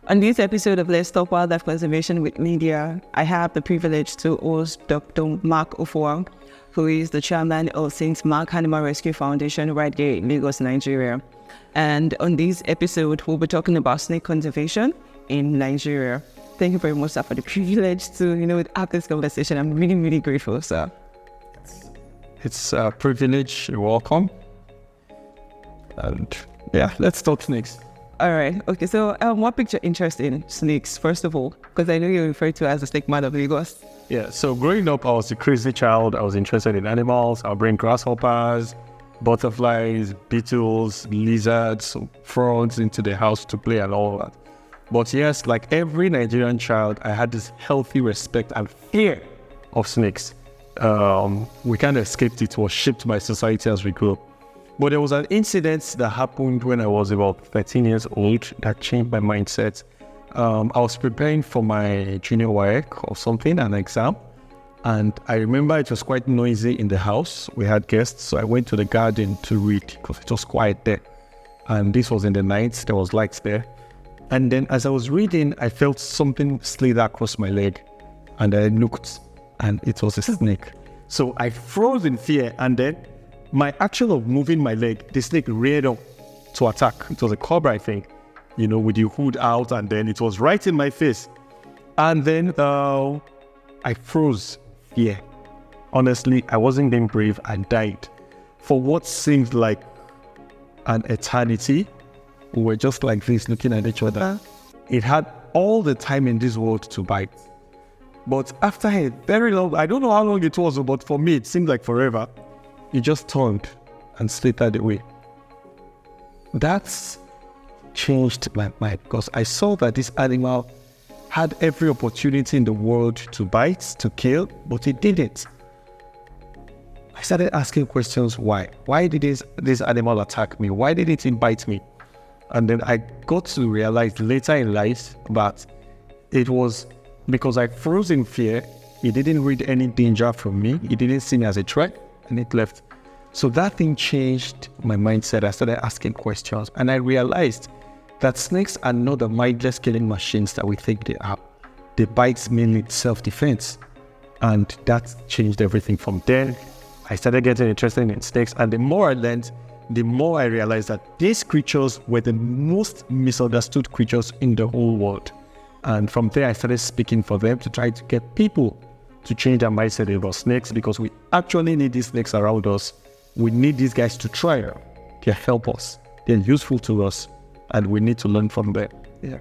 On this episode of Let's Talk Wildlife Conservation with Media, I have the privilege to host Dr. Mark Ofua, who is the chairman of St. Mark Animal Rescue Foundation right here in Lagos, Nigeria. And on this episode, we'll be talking about snake conservation in Nigeria. Thank you very much, sir, for the privilege to, have this conversation. I'm really, really grateful, sir. It's a privilege. You're welcome. And let's talk snakes. All right. Okay. So, what piqued your interest in snakes, first of all? Because I know you're referred to as the snake man of Lagos. Yeah. So growing up, I was a crazy child. I was interested in animals. I'll bring grasshoppers, butterflies, beetles, lizards, frogs into the house to play and all that. But yes, like every Nigerian child, I had this healthy respect and fear of snakes. We kind of escaped it. It was shaped by society as we grew up. But there was an incident that happened when I was about 13 years old that changed my mindset. I was preparing for my junior work or something, an exam. And I remember it was quite noisy in the house. We had guests, so I went to the garden to read because it was quiet there. And this was in the night, there was lights there. And then as I was reading, I felt something slid across my leg. And I looked, and it was a snake. So I froze in fear, and then my action of moving my leg, the snake reared up to attack. It was a cobra, I think, with the hood out, and then it was right in my face. And then I froze. Yeah. Honestly, I wasn't being brave. I died. For what seemed like an eternity, we were just like this, looking at each other. It had all the time in this world to bite. But after a very long, I don't know how long it was, but for me, it seemed like forever. It just turned and slithered away. That's changed my mind because I saw that this animal had every opportunity in the world to bite, to kill, but it didn't. I started asking questions, why? Why did this animal attack me? Why did it bite me? And then I got to realize later in life that it was because I froze in fear. It didn't read any danger from me. It didn't see me as a threat. And it left. So that thing changed my mindset. I started asking questions and I realized that snakes are not the mindless killing machines that we think they are. They bite mainly self-defense. And that changed everything. From then, I started getting interested in snakes. And the more I learned, the more I realized that these creatures were the most misunderstood creatures in the whole world. And from there, I started speaking for them to try to get people to change their mindset about snakes, because we actually need these snakes around us. We need these guys to trial. They help us. They're useful to us, and we need to learn from them. Yeah.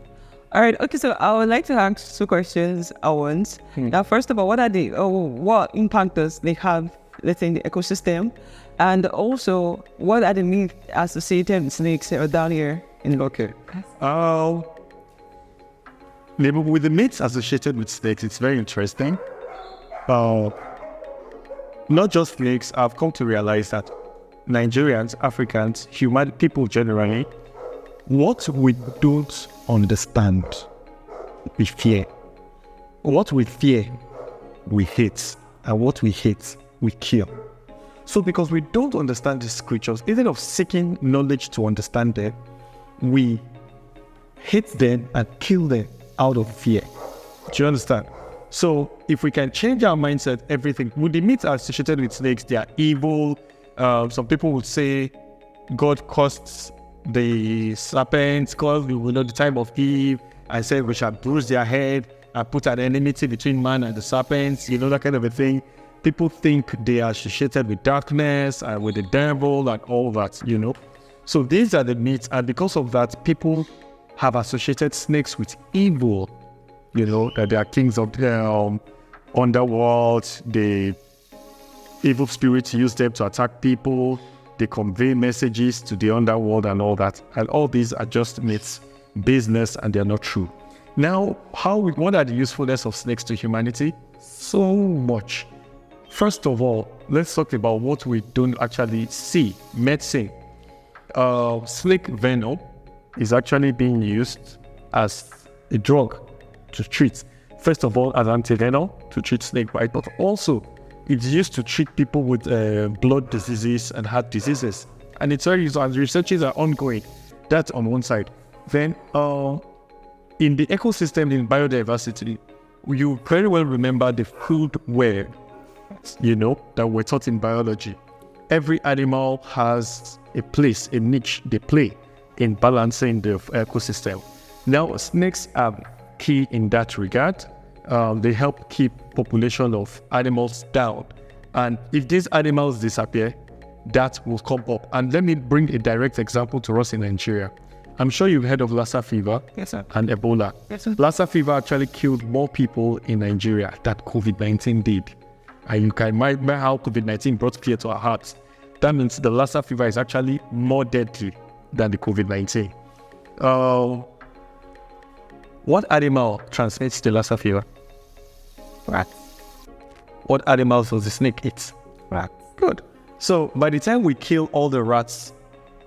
All right. Okay. So I would like to ask two questions at once. Now, first of all, what impact does they have, let's say, in the ecosystem, and also what are the myths associated with snakes down here in Okay. With the myths associated with snakes, it's very interesting. Not just snakes, I've come to realize that Nigerians, Africans, human people generally, what we don't understand, we fear. What we fear, we hate. And what we hate, we kill. So because we don't understand these creatures, instead of seeking knowledge to understand them, we hate them and kill them out of fear. Do you understand? So if we can change our mindset, everything, with the myths associated with snakes, they are evil. Some people would say God caused the serpents, caused the time of Eve, and said we shall bruise their head and put an enmity between man and the serpents, that kind of a thing. People think they are associated with darkness and with the devil and all that, So these are the myths, and because of that, people have associated snakes with evil. That they are kings of the underworld. The evil spirits use them to attack people. They convey messages to the underworld and all that. And all these are just myths, business, and they're not true. Now, what are the usefulness of snakes to humanity? So much. First of all, let's talk about what we don't actually see, medicine. Snake venom is actually being used as a drug to treat. First of all, as anti-venom to treat snake bite, but also it's used to treat people with blood diseases and heart diseases. And it's very useful, and researches are ongoing. That's on one side. Then in the ecosystem, in biodiversity, you very well remember the food web, that we're taught in biology. Every animal has a place, a niche they play in balancing the ecosystem. Now, snakes are key in that regard. They help keep population of animals down. And if these animals disappear, that will come up. And let me bring a direct example to us in Nigeria. I'm sure you've heard of Lassa fever. Yes, sir. And Ebola. Yes, sir. Lassa fever actually killed more people in Nigeria than COVID-19 did. And you can imagine how COVID-19 brought fear to our hearts. That means the Lassa fever is actually more deadly than the COVID-19. What animal transmits the Lassa fever? Rat. What animals does the snake eat? Rat. Good. So by the time we kill all the rats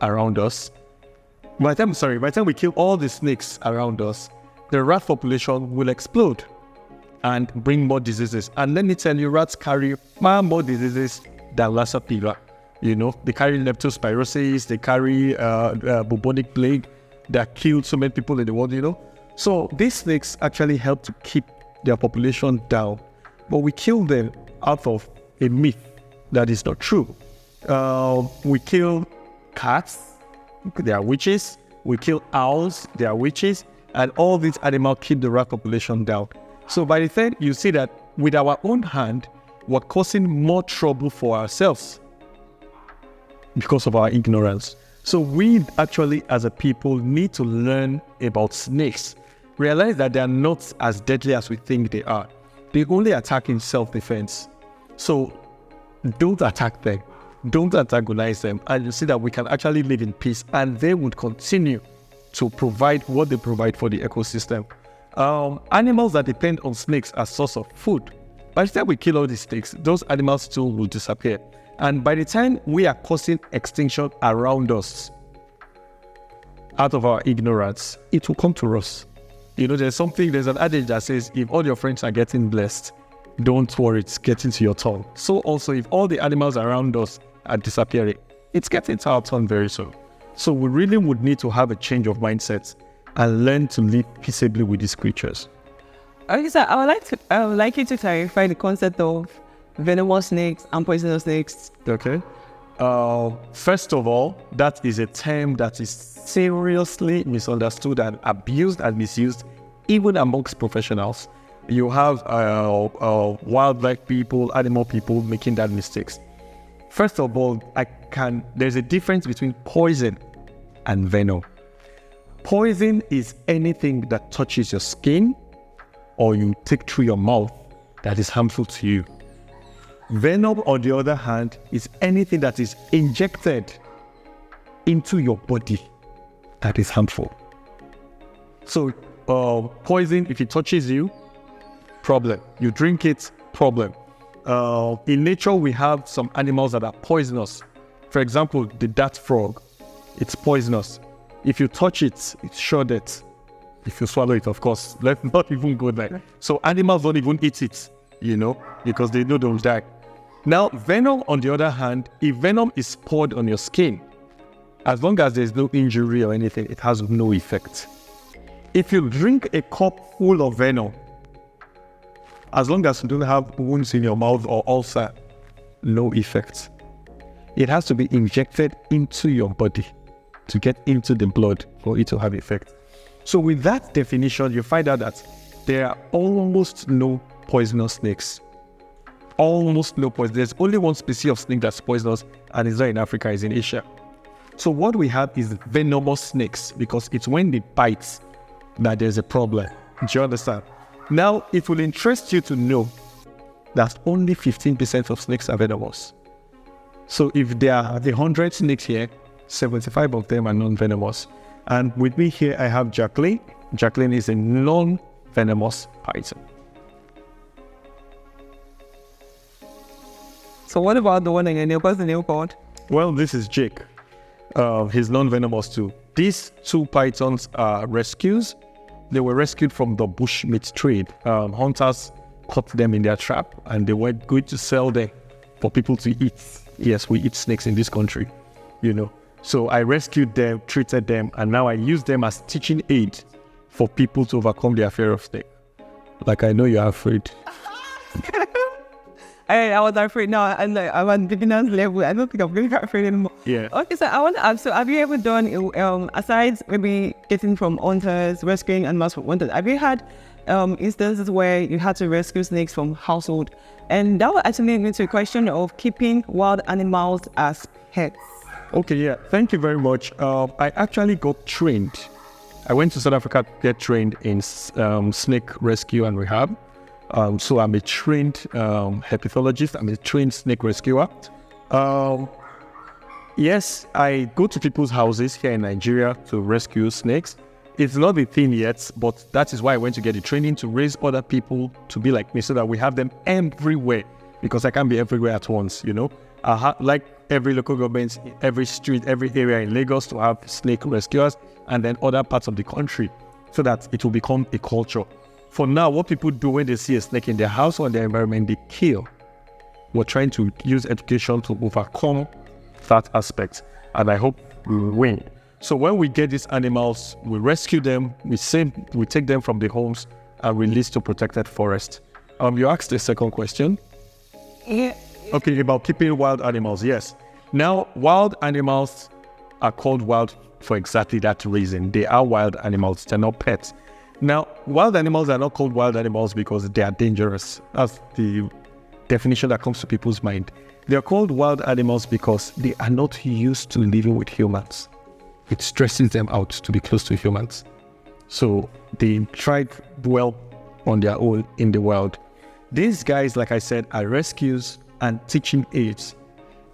around us, by the time we kill all the snakes around us, the rat population will explode and bring more diseases. And let me tell you, rats carry far more diseases than Lassa fever. They carry leptospirosis, they carry bubonic plague that killed so many people in the world, So these snakes actually help to keep their population down. But we kill them out of a myth that is not true. We kill cats, they are witches. We kill owls, they are witches. And all these animals keep the rat population down. So by the time you see that with our own hand, we're causing more trouble for ourselves because of our ignorance. So we actually, as a people, need to learn about snakes. Realize that they are not as deadly as we think they are. They only attack in self-defense. So don't attack them. Don't antagonize them. And you see that we can actually live in peace, and they would continue to provide what they provide for the ecosystem. Animals that depend on snakes as source of food. By the time we kill all these snakes, those animals too will disappear. And by the time we are causing extinction around us, out of our ignorance, it will come to us. There's an adage that says, if all your friends are getting blessed, don't worry, it's getting to your turn. So also, if all the animals around us are disappearing, it's getting to our turn very soon. So we really would need to have a change of mindset and learn to live peaceably with these creatures. Okay, sir, I would like you to clarify the concept of venomous snakes and poisonous snakes. Okay. First of all, that is a term that is seriously misunderstood and abused and misused, even amongst professionals. You have wildlife people, animal people making that mistakes. First of all, there's a difference between poison and venom. Poison is anything that touches your skin or you take through your mouth that is harmful to you. Venom, on the other hand, is anything that is injected into your body that is harmful. So, poison, if it touches you, problem. You drink it, problem. In nature, we have some animals that are poisonous. For example, the dart frog, it's poisonous. If you touch it, it's sure death. If you swallow it, of course, let's not even go there. So animals don't even eat it, because they know they'll die. Now, venom, on the other hand, if venom is poured on your skin, as long as there's no injury or anything, it has no effect. If you drink a cup full of venom, as long as you don't have wounds in your mouth or ulcer, no effect. It has to be injected into your body to get into the blood for it to have effect. So with that definition, you find out that there are almost no poisonous snakes. Almost no poison. There's only one species of snake that's poisonous, and it's not in Africa, it's in Asia. So what we have is venomous snakes, because it's when they bite that there's a problem. Do you understand? Now, it will interest you to know that only 15% of snakes are venomous. So if there are 100 snakes here, 75 of them are non-venomous. And with me here, I have Jacqueline. Jacqueline is a non-venomous python. So what about the one in your nail? What's the nail called? Well, this is Jake. He's non-venomous too. These two pythons are rescues. They were rescued from the bushmeat trade. Hunters caught them in their trap, and they were going to sell them for people to eat. Yes, we eat snakes in this country, So I rescued them, treated them, and now I use them as teaching aid for people to overcome their fear of snake? Like, I know you're afraid. I was afraid now, and like, I'm on beginner's level. I don't think I'm really afraid anymore. Yeah. Okay, so I want to ask, so have you ever done, aside maybe getting from hunters, rescuing animals from hunters, have you had instances where you had to rescue snakes from household? And that will actually lead me to a question of keeping wild animals as pets. Okay, yeah. Thank you very much. I actually got trained. I went to South Africa to get trained in snake rescue and rehab. So I'm a trained herpetologist. I'm a trained snake rescuer. Yes, I go to people's houses here in Nigeria to rescue snakes. It's not a thing yet, but that is why I went to get the training to raise other people to be like me so that we have them everywhere, because I can't be everywhere at once, you know. Like every local government, every street, every area in Lagos to have snake rescuers, and then other parts of the country, so that it will become a culture. For now, what people do when they see a snake in their house or in their environment, they kill. We're trying to use education to overcome that aspect, and I hope we will win. So when we get these animals, we rescue them, we take them from the homes and release to protected forest. You asked the second question. Yeah. Okay, about keeping wild animals, yes. Now, wild animals are called wild for exactly that reason. They are wild animals, they're not pets. Now, wild animals are not called wild animals because they are dangerous. That's the definition that comes to people's mind. They are called wild animals because they are not used to living with humans. It stresses them out to be close to humans. So they thrive well on their own in the wild. These guys, like I said, are rescues and teaching aids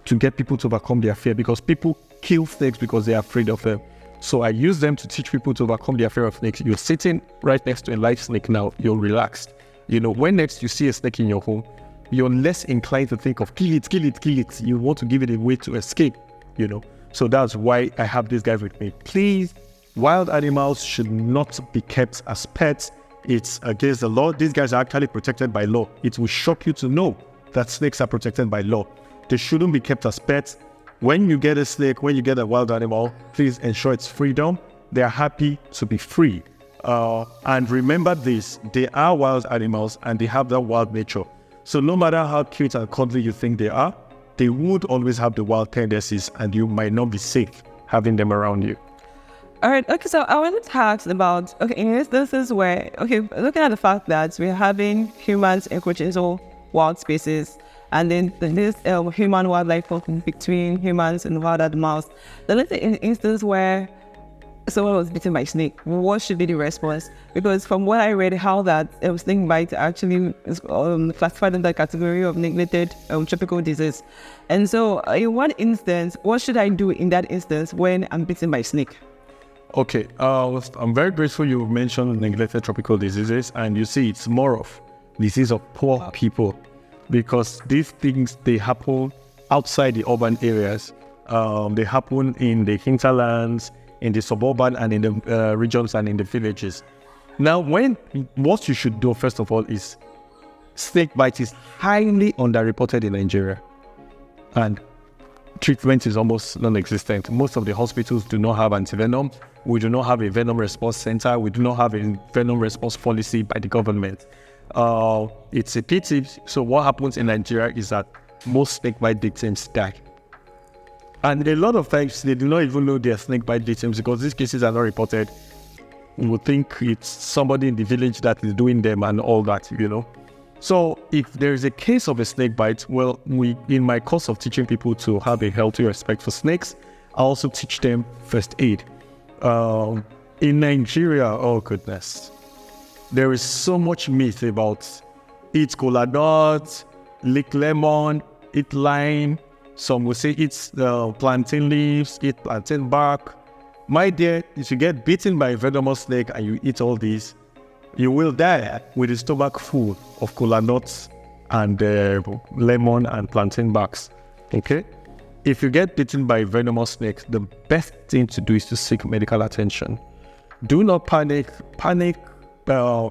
to get people to overcome their fear, because people kill snakes because they are afraid of them. So I use them to teach people to overcome their fear of snakes. You're sitting right next to a live snake now, you're relaxed. You know, when next you see a snake in your home, you're less inclined to think of kill it, kill it, kill it. You want to give it a way to escape, you know. So that's why I have these guys with me. Please, wild animals should not be kept as pets. It's against the law. These guys are actually protected by law. It will shock you to know that snakes are protected by law. They shouldn't be kept as pets. When you get a snake, when you get a wild animal, please ensure it's freedom. They are happy to be free. And remember this, they are wild animals and they have that wild nature. So no matter how cute and cuddly you think they are, they would always have the wild tendencies, and you might not be safe having them around you. All right. Okay. So I wanted to ask about, okay, in instances where, okay, looking at the fact that we're having humans encroaching into wild spaces, and then this human wildlife conflict between humans and wild animals. Then let's say in an instance where someone was bitten by a snake, what should be the response? Because from what I read, how that snake bite actually is classified in the category of neglected tropical disease. And so in one instance, what should I do in that instance when I'm bitten by a snake? Okay, I'm very grateful you mentioned neglected tropical diseases, and you see it's more of disease of poor people, because these things, they happen outside the urban areas. They happen in the hinterlands, in the suburban and in the regions and in the villages. Now, what you should do, first of all, is snake bite is highly underreported in Nigeria, and treatment is almost non-existent. Most of the hospitals do not have anti-venom. We do not have a venom response center. We do not have a venom response policy by the government. It's a pity. So what happens in Nigeria is that most snake bite victims die. And a lot of times, they do not even know they are snake bite victims because these cases are not reported. We would think it's somebody in the village that is doing them and all that, you know. So if there is a case of a snake bite, well, in my course of teaching people to have a healthy respect for snakes, I also teach them first aid. In Nigeria, oh goodness, there is so much myth about eat cola nuts, lick lemon, eat lime. Some will say eat plantain leaves, eat plantain bark. My dear, if you get bitten by a venomous snake and you eat all these, you will die with a stomach full of cola nuts and lemon and plantain barks. Okay? If you get bitten by a venomous snake, the best thing to do is to seek medical attention. Do not panic. Panic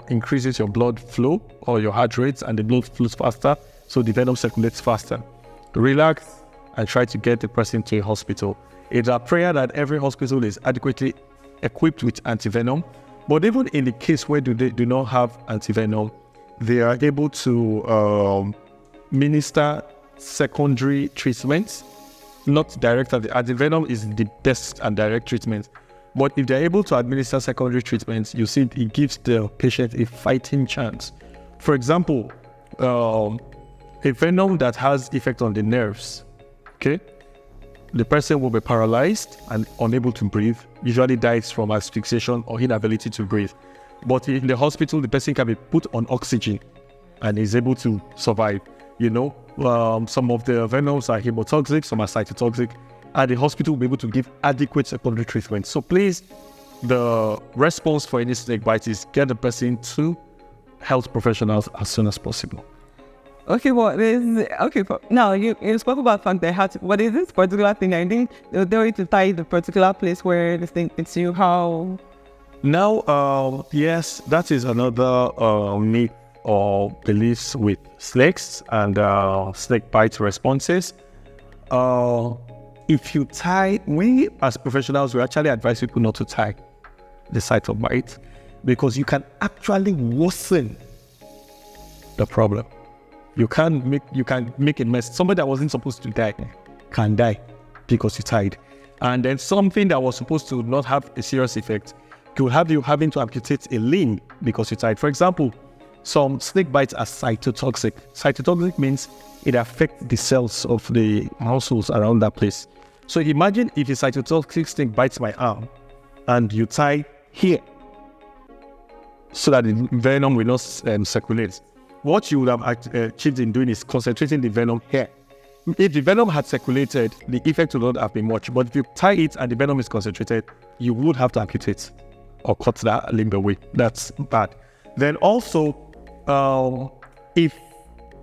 increases your blood flow or your heart rates, and the blood flows faster, so the venom circulates faster. Relax and try to get the person to a hospital. It's our prayer that every hospital is adequately equipped with anti-venom. But even in the case where they do not have anti-venom, they are able to minister secondary treatments, not direct. Anti-venom is the best and direct treatment. But if they're able to administer secondary treatments, you see it gives the patient a fighting chance. For example, a venom that has effect on the nerves, okay? The person will be paralyzed and unable to breathe, usually dies from asphyxiation or inability to breathe. But in the hospital, the person can be put on oxygen and is able to survive. Some of the venoms are hemotoxic, some are cytotoxic, and the hospital will be able to give adequate secondary treatment. So please, the response for any snake bite is get the person to health professionals as soon as possible. Okay, well, now you spoke about fact they had. What is this particular thing? I think they're going to tie the particular place where the thing hits you. How? Now, yes, that is another myth or beliefs with snakes and snake bite responses. If you tie, we as professionals, we actually advise people not to tie the site of bite because you can actually worsen the problem. You can make it mess. Somebody that wasn't supposed to die can die because you tied. And then something that was supposed to not have a serious effect could have you having to amputate a limb because you tied. For example, some snake bites are cytotoxic. Cytotoxic means it affects the cells of the muscles around that place. So imagine if a cytotoxic snake bites my arm and you tie here so that the venom will not circulate. What you would have achieved in doing is concentrating the venom here. If the venom had circulated, the effect would not have been much. But if you tie it and the venom is concentrated, you would have to amputate or cut that limb away. That's bad. Then also, if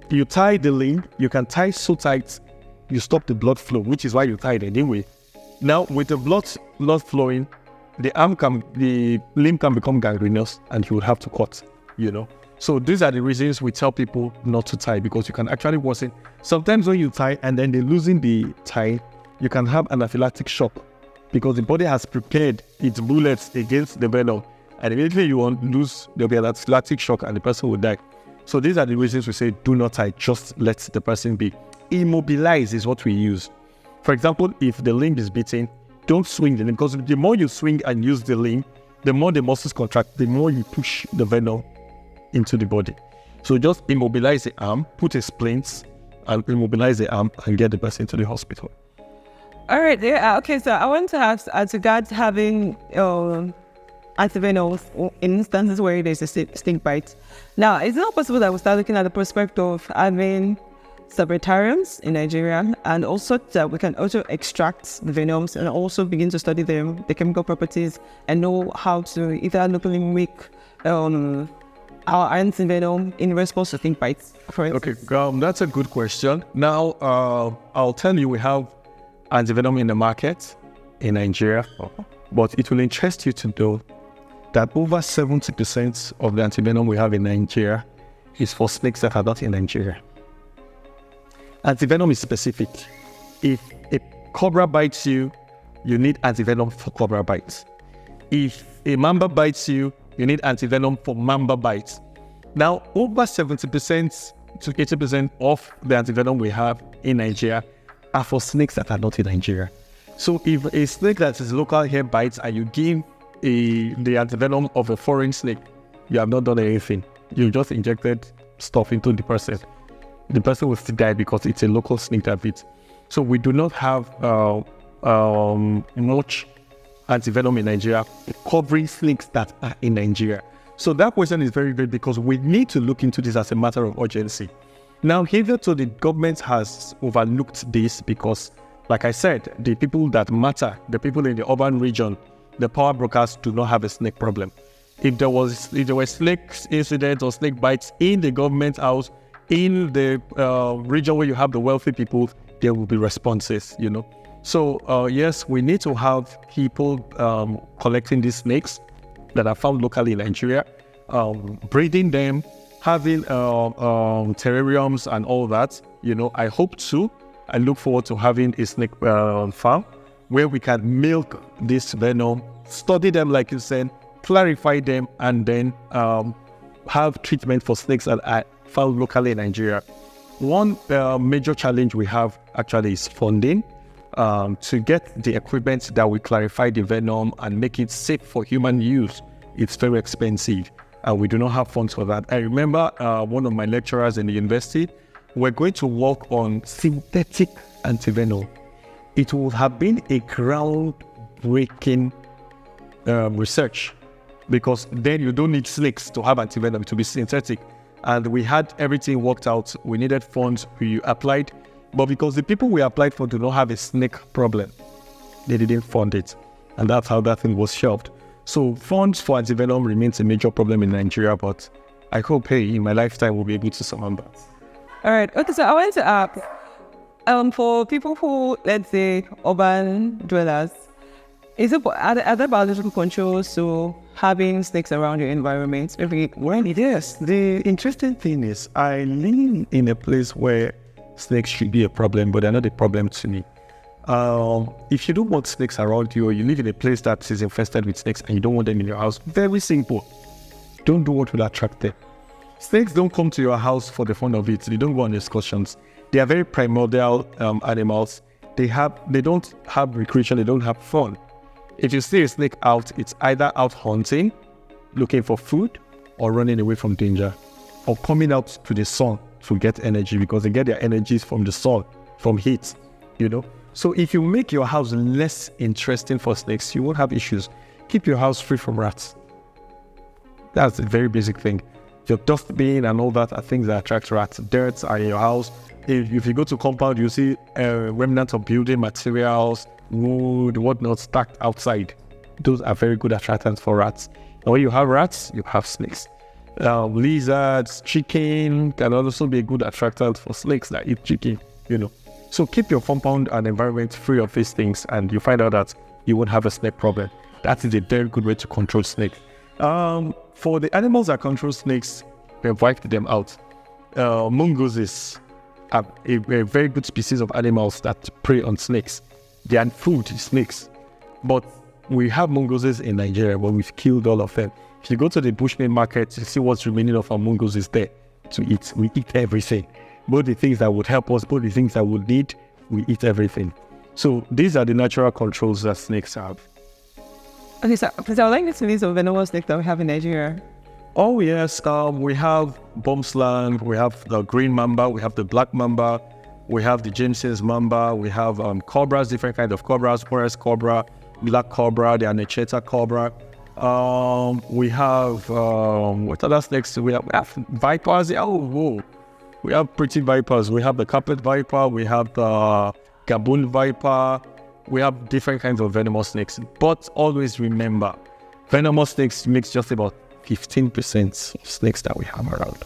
you tie the limb, you can tie so tight, you stop the blood flow, which is why you tie it anyway. Now, with the blood flowing, the limb can become gangrenous and you would have to cut, So these are the reasons we tell people not to tie, because you can actually worsen. Sometimes when you tie and then they're losing the tie, you can have anaphylactic shock because the body has prepared its bullets against the venom. And immediately you lose, there'll be an anaphylactic shock and the person will die. So these are the reasons we say do not tie, just let the person be. Immobilize is what we use. For example, if the limb is bitten, don't swing the limb, because the more you swing and use the limb, the more the muscles contract, the more you push the venom into the body. So just immobilize the arm, put a splint and immobilize the arm and get the person to the hospital. All right. Yeah. Okay. So I want to ask, as regards having anti-venoms in instances where there's a snake bite. Now, it's not possible that we start looking at the prospect of having sabretariums in Nigeria, and also that we can also extract the venoms and also begin to study them, the chemical properties, and know how to either locally make our anti-venom in response to snake bites, for instance. Okay, that's a good question. Now, I'll tell you, we have anti-venom in the market in Nigeria, but it will interest you to know that over 70% of the anti-venom we have in Nigeria is for snakes that are not in Nigeria. Anti-venom is specific. If a cobra bites you, you need anti-venom for cobra bites. If a mamba bites you, you need anti-venom for mamba bites. Now, over 70% to 80% of the anti-venom we have in Nigeria are for snakes that are not in Nigeria. So if a snake that is local here bites and you give the anti-venom of a foreign snake, you have not done anything. You just injected stuff into the person. The person will still die because it's a local snake that bit. So we do not have much anti-venom in Nigeria covering snakes that are in Nigeria. So that question is very good because we need to look into this as a matter of urgency. Now, hitherto the government has overlooked this because, like I said, the people that matter, the people in the urban region, the power brokers do not have a snake problem. If there were snake incidents or snake bites in the government house, in the region where you have the wealthy people, there will be responses, So yes, we need to have people collecting these snakes that are found locally in Nigeria, breeding them, having terrariums and all that. I hope to. I look forward to having a snake farm where we can milk this venom, study them like you said, clarify them, and then have treatment for snakes that are found locally in Nigeria. One major challenge we have actually is funding. To get the equipment that will clarify the venom and make it safe for human use, it's very expensive, and we do not have funds for that. I remember one of my lecturers in the university, we're going to work on synthetic anti-venom. It would have been a groundbreaking research, because then you don't need snakes to have anti-venom, to be synthetic. And we had everything worked out. We needed funds, we applied, but because the people we applied for do not have a snake problem, they didn't fund it. And that's how that thing was shelved. So funds for anti-venom remains a major problem in Nigeria, but I hope, hey, in my lifetime we'll be able to surmount that. All right. Okay, so I wanted to ask, for people who, let's say, urban dwellers, are there biological controls to having snakes around your environment? Well, yes. The interesting thing is, I live in a place where snakes should be a problem, but they're not a problem to me. If you don't want snakes around you, or you live in a place that is infested with snakes and you don't want them in your house, very simple. Don't do what will attract them. Snakes don't come to your house for the fun of it. They don't go on excursions. They are very primordial animals. They don't have recreation. They don't have fun. If you see a snake out, it's either out hunting, looking for food, or running away from danger, or coming out to the sun to get energy, because they get their energies from the sun, from heat, So if you make your house less interesting for snakes, you won't have issues. Keep your house free from rats. That's a very basic thing. Your dustbin and all that are things that attract rats. Dirt are in your house. If you go to compound, you see remnants of building materials, wood, whatnot stacked outside. Those are very good attractants for rats. And when you have rats, you have snakes. Lizards, chicken can also be a good attractant for snakes that eat chicken, So keep your compound and environment free of these things, and you find out that you won't have a snake problem. That is a very good way to control snakes. For the animals that control snakes, we've wiped them out. Mongooses are a very good species of animals that prey on snakes. Their food is snakes. But we have mongooses in Nigeria, but we've killed all of them. If you go to the bushmeat market, you see what's remaining of our mongooses there to eat. We eat everything. Both the things that would help us, both the things that would need, we eat everything. So these are the natural controls that snakes have. Okay, so I would like to list of venomous snakes that we have in Nigeria. Oh yes, we have bombslang, we have the green mamba, we have the black mamba, we have the Jameson's mamba, we have cobras, different kinds of cobras, forest cobra, black cobra, the Anecheta cobra. We have what other snakes? We have vipers. We have pretty vipers. We have the carpet viper. We have the Gabon viper. We have different kinds of venomous snakes. But always remember, venomous snakes makes just about 15% of snakes that we have around.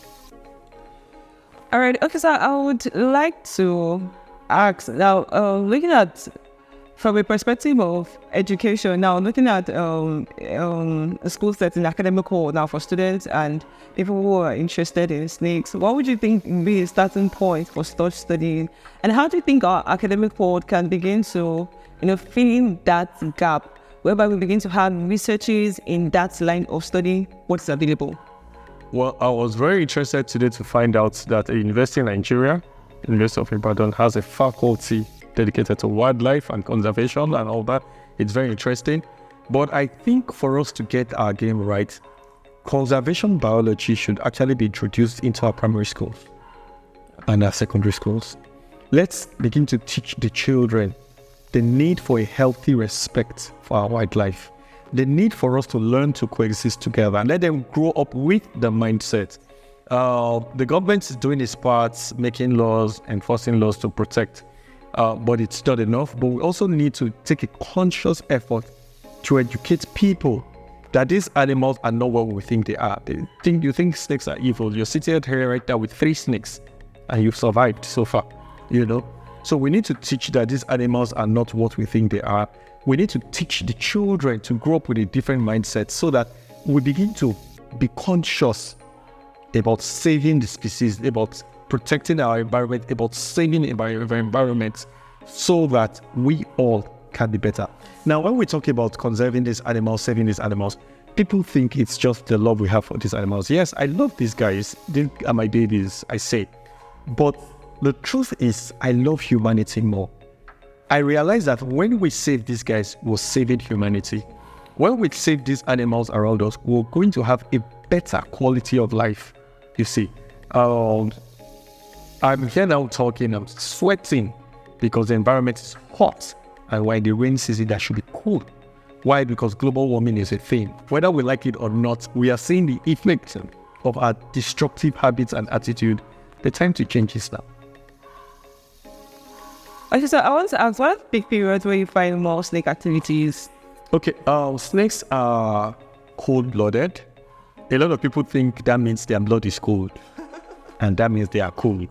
All right. Okay, so I would like to ask now, looking at from a perspective of education, now looking at a school setting, academical now for students and people who are interested in snakes, what would you think would be a starting point for such studying? And how do you think our academic world can begin to, fill in that gap, whereby we begin to have researchers in that line of study, what's available? Well, I was very interested today to find out that a university in Nigeria, University of Ibadan, has a faculty dedicated to wildlife and conservation and all that. It's very interesting. But I think for us to get our game right, conservation biology should actually be introduced into our primary schools and our secondary schools. Let's begin to teach the children the need for a healthy respect for our wildlife, the need for us to learn to coexist together, and let them grow up with the mindset. The government is doing its part, making laws, enforcing laws to protect, but it's not enough. But we also need to take a conscious effort to educate people that these animals are not what we think they are. You think snakes are evil. You're sitting here right now with 3 snakes and you've survived so far, So we need to teach that these animals are not what we think they are. We need to teach the children to grow up with a different mindset so that we begin to be conscious about saving the species, about protecting our environment, about saving our environment so that we all can be better. Now, when we talk about conserving these animals, saving these animals, people think it's just the love we have for these animals. Yes, I love these guys. They are my babies, I say. But the truth is, I love humanity more. I realize that when we save these guys, we're saving humanity. When we save these animals around us, we're going to have a better quality of life. You see, I'm here now talking, I'm sweating because the environment is hot. And when the rain season, that should be cool. Why? Because global warming is a thing. Whether we like it or not, we are seeing the effect of our destructive habits and attitude. The time to change is now. Okay, so I want to ask, what are big periods where you find more snake activities? Okay, snakes are cold-blooded. A lot of people think that means their blood is cold. And that means they are cold.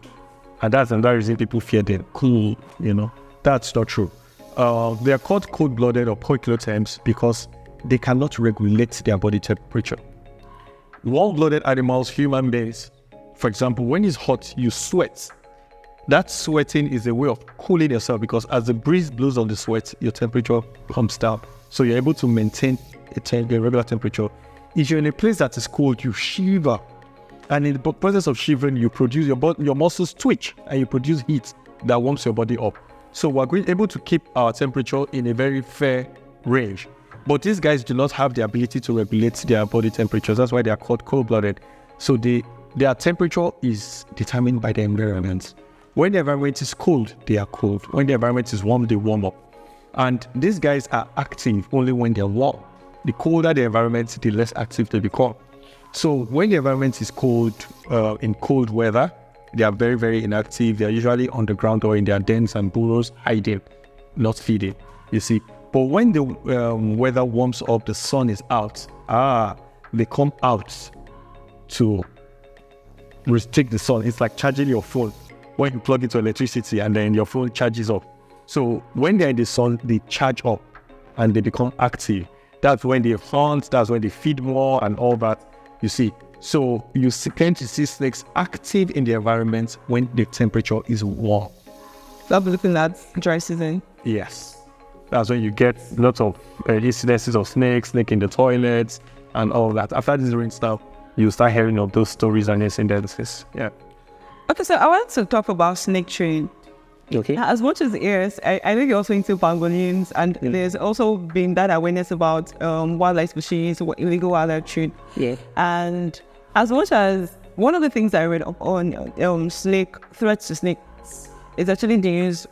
And that's another reason people fear them. Cool, That's not true. They are called cold-blooded or poikilotherms because they cannot regulate their body temperature. Warm-blooded animals, human beings, for example, when it's hot, you sweat. That sweating is a way of cooling yourself because as the breeze blows on the sweat, your temperature comes down. So you're able to maintain a regular temperature. If you're in a place that is cold, you shiver. And in the process of shivering, you produce your muscles twitch and you produce heat that warms your body up. So we're able to keep our temperature in a very fair range. But these guys do not have the ability to regulate their body temperatures. That's why they are called cold-blooded. So their temperature is determined by the environment. When the environment is cold, they are cold. When the environment is warm, they warm up. And these guys are active only when they're warm. The colder the environment, the less active they become. So when the environment is cold, in cold weather, they are very, very inactive. They are usually on the ground or in their dens and burrows, hiding, not feeding, you see. But when the weather warms up, the sun is out, they come out to restrict the sun. It's like charging your phone when you plug into electricity and then your phone charges up. So when they're in the sun, they charge up and they become active. That's when they hunt, that's when they feed more and all that, you see. So you tend to see snakes active in the environment when the temperature is warm. So I'm looking at dry season. Yes. That's when you get lots of incidences of snakes in the toilets and all that. After this rain stuff, you start hearing of those stories and incidences. Yeah. Okay, so I want to talk about snake trade. Okay. As much as I know you're also into pangolins, and there's also been that awareness about wildlife species, illegal wildlife trade. Yeah. And as much as one of the things I read on snake threats to snakes is actually the use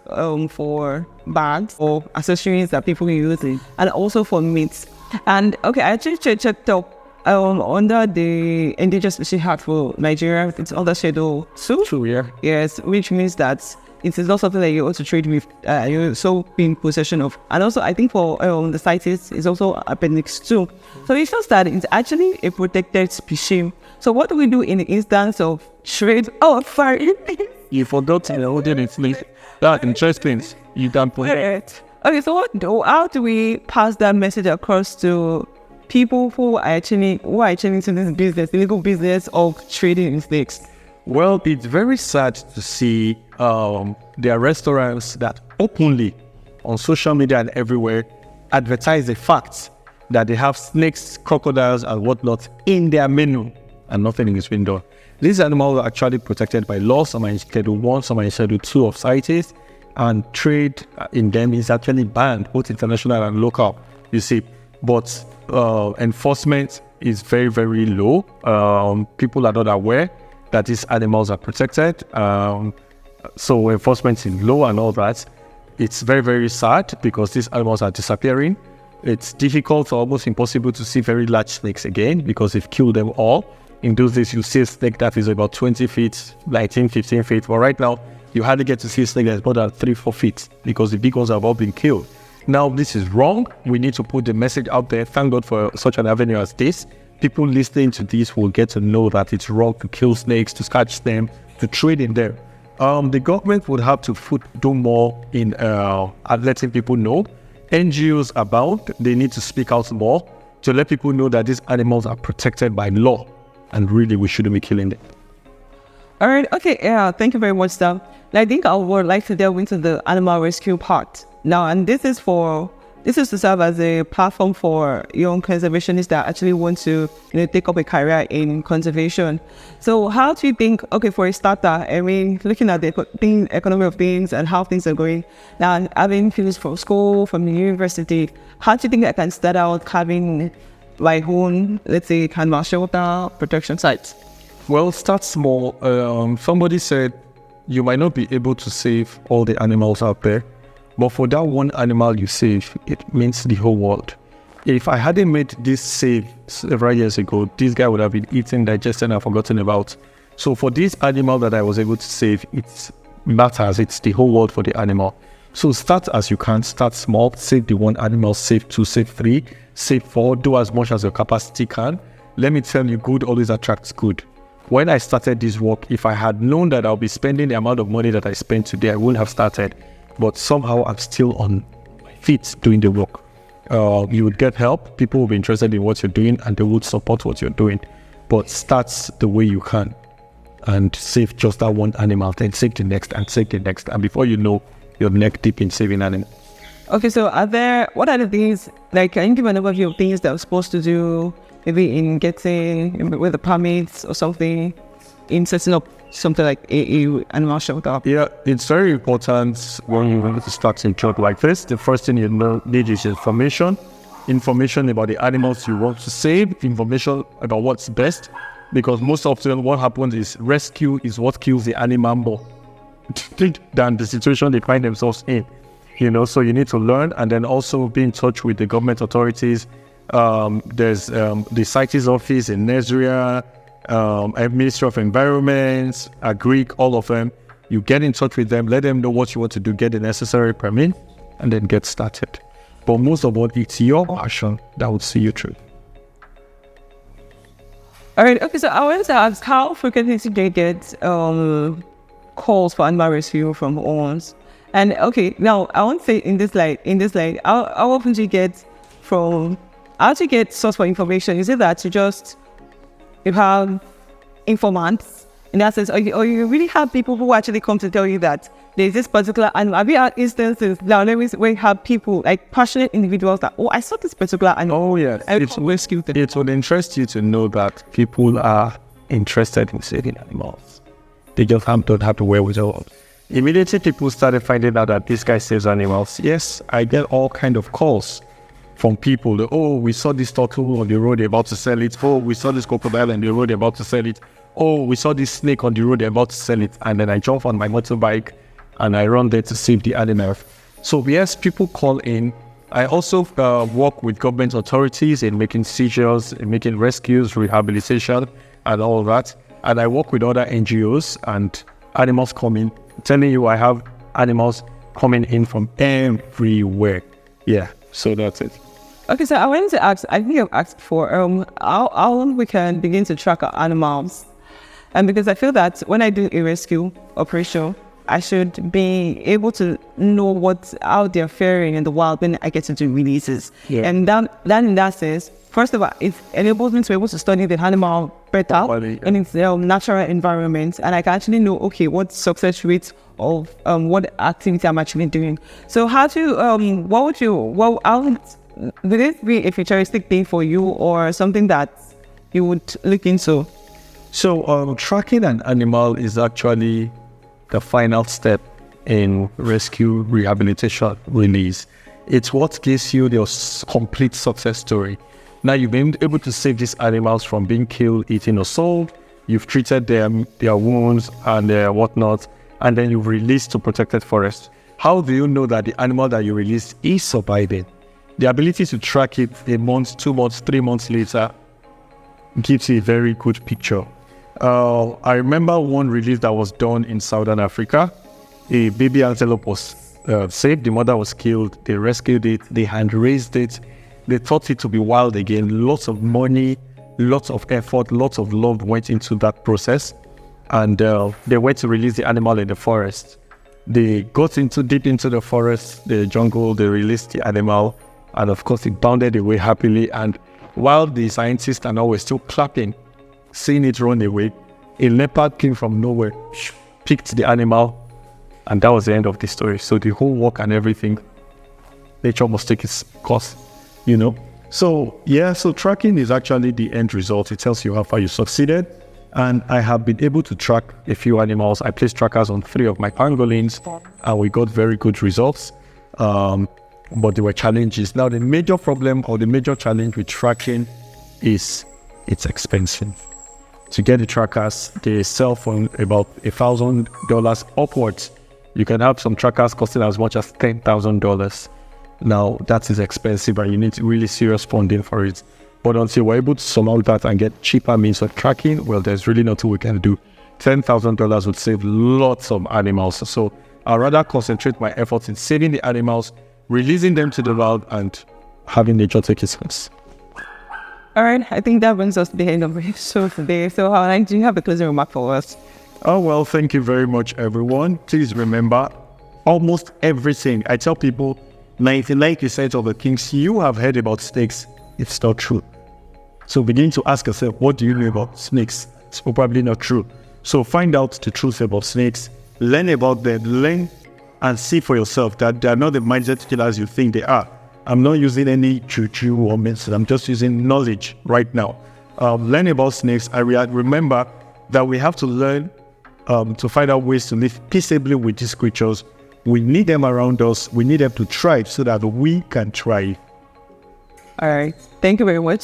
for bags or accessories that people use, and also for meats. And okay, I actually checked up under the Endangered Species Act for Nigeria. It's under Schedule 2. True, yeah. Yes, which means that it is not something that you also trade with, you so be in possession of. And also, I think for the CITES, it's also Appendix 2. So it shows that it's actually a protected species. So what do we do in the instance of trade? Oh, sorry. You forgot to hold it, please. That's interesting. You done put it. Okay, so how do we pass that message across to people who are actually into this business, illegal business of trading in snakes? Well, it's very sad to see there are restaurants that openly on social media and everywhere advertise the fact that they have snakes, crocodiles and whatnot in their menu and nothing is being done. These animals are actually protected by law. Some are in Schedule 1, some are in Schedule 2 of CITES, and trade in them is actually banned, both international and local, you see. But enforcement is very, very low. People are not aware that these animals are protected. So enforcement is low and all that. It's very, very sad because these animals are disappearing. It's difficult or almost impossible to see very large snakes again because they've killed them all. In those days, you see a snake that is about 20 feet, 19, 15 feet. But right now, you hardly get to see a snake that's more than 3-4 feet because the big ones have all been killed. Now, this is wrong. We need to put the message out there. Thank God for such an avenue as this. People listening to this will get to know that it's wrong to kill snakes, to catch them, to trade in them. The government would have to do more in letting people know. NGOs abound. They need to speak out more to let people know that these animals are protected by law. And really, we shouldn't be killing them. All right. Okay. Yeah. Thank you very much, Sam. I think I would like to delve into the animal rescue part now, and this is for this is to serve as a platform for young conservationists that actually want to, take up a career in conservation. So how do you think, okay, for a starter, I mean, looking at the economy of things and how things are going, now having finished from school, from the university, how do you think I can start out having my own, let's say, animal shelter protection sites? Well, start small. Somebody said you might not be able to save all the animals out there, but for that one animal you save, it means the whole world. If I hadn't made this save several years ago, this guy would have been eaten, digested, and forgotten about. So for this animal that I was able to save, it matters. It's the whole world for the animal. So start as you can. Start small. Save the one animal. Save two. Save three. Save four. Do as much as your capacity can. Let me tell you, good always attracts good. When I started this work, if I had known that I'll be spending the amount of money that I spent today, I wouldn't have started. But somehow I'm still on my feet doing the work. You would get help. People will be interested in what you're doing and they would support what you're doing. But start the way you can and save just that one animal, then save the next and save the next. And before you know, you're neck deep in saving animals. Okay, so what are the things, like, can you give an overview of things that I'm supposed to do, maybe in getting, with the permits or something, in setting up something like a animal shelter? Yeah, it's very important when you want to start a job like this. The first thing you need is information about the animals you want to save, information about what's best, because most often what happens is rescue is what kills the animal more than the situation they find themselves in. So you need to learn and then also be in touch with the government authorities. There's the CITES office in Nigeria, Ministry of Environment, Agric, all of them. You get in touch with them, let them know what you want to do, get the necessary permit, and then get started. But most of all, it's your passion that will see you through. All right. Okay. So I wanted to ask, how frequently do they get calls for animal rescue from owners? And okay, now I want to say in this light, how often do you get how do you get source for information? Is it that you have informants in that sense, or you really have people who actually come to tell you that there's this particular animal? Have you had instances now where you have people, like passionate individuals, that, I saw this particular animal. Oh yes, it would interest you to know that people are interested in saving animals. They just don't have to wear without. Immediately people started finding out that this guy saves animals. Yes, I get all kind of calls from people. We saw this turtle on the road, they're about to sell it. We saw this crocodile on the road, they're about to sell it. We saw this snake on the road, they're about to sell it. And then I jump on my motorbike and I run there to save the animal. So yes, people call in. I also work with government authorities in making seizures, in making rescues, rehabilitation, and all that. And I work with other NGOs and animals come in. I'm telling you, I have animals coming in from everywhere. Yeah, so that's it. Okay, so I wanted to ask, I think I've asked before, how long we can begin to track our animals? And because I feel that when I do a rescue operation, I should be able to know how they're faring in the wild when I get to do releases. Yeah. And that in that sense, first of all, it enables me to be able to study the animal better in its natural environment, and I can actually know, okay, what success rates of what activity I'm actually doing. So how would it be a futuristic thing for you or something that you would look into? So tracking an animal is actually the final step in rescue, rehabilitation, release. It's what gives you your complete success story. Now you've been able to save these animals from being killed, eaten, or sold. You've treated them, their wounds and their whatnot, and then you've released to protected forest. How do you know that the animal that you released is surviving? The ability to track it a month, 2 months, 3 months later gives you a very good picture. I remember one release that was done in Southern Africa. A baby antelope was saved. The mother was killed. They rescued it. They hand raised it. They taught it to be wild again. Lots of money, lots of effort, lots of love went into that process. And they went to release the animal in the forest. They got deep into the forest, the jungle. They released the animal. And of course, it bounded away happily. And while the scientists and all were still clapping, seeing it run away, a leopard came from nowhere, picked the animal, and that was the end of the story. So the whole work and everything nature must take its course, you know. So yeah, so tracking is actually the end result. It tells you how far you succeeded. And I have been able to track a few animals. I placed trackers on 3 of my pangolins, and we got very good results. But there were challenges. Now, the major problem or the major challenge with tracking is it's expensive. To get the trackers, they sell for about $1,000 upwards. You can have some trackers costing as much as $10,000. Now, that is expensive, and you need really serious funding for it. But until we're able to surmount that and get cheaper means of tracking, well, there's really nothing we can do. $10,000 would save lots of animals. So I'd rather concentrate my efforts in saving the animals, releasing them to the wild, and having nature take its course. All right, I think that brings us to the end of the show today. So, Howland, do you have a closing remark for us? Oh, well, thank you very much, everyone. Please remember, almost everything. I tell people, 99% of the things you have heard about snakes, it's not true. So begin to ask yourself, what do you know about snakes? It's probably not true. So find out the truth about snakes, learn about them, learn and see for yourself that they are not the mindset killers you think they are. I'm not using any juju or medicine. I'm just using knowledge right now. Learn about snakes. I remember that we have to learn to find out ways to live peaceably with these creatures. We need them around us. We need them to thrive so that we can thrive. All right. Thank you very much.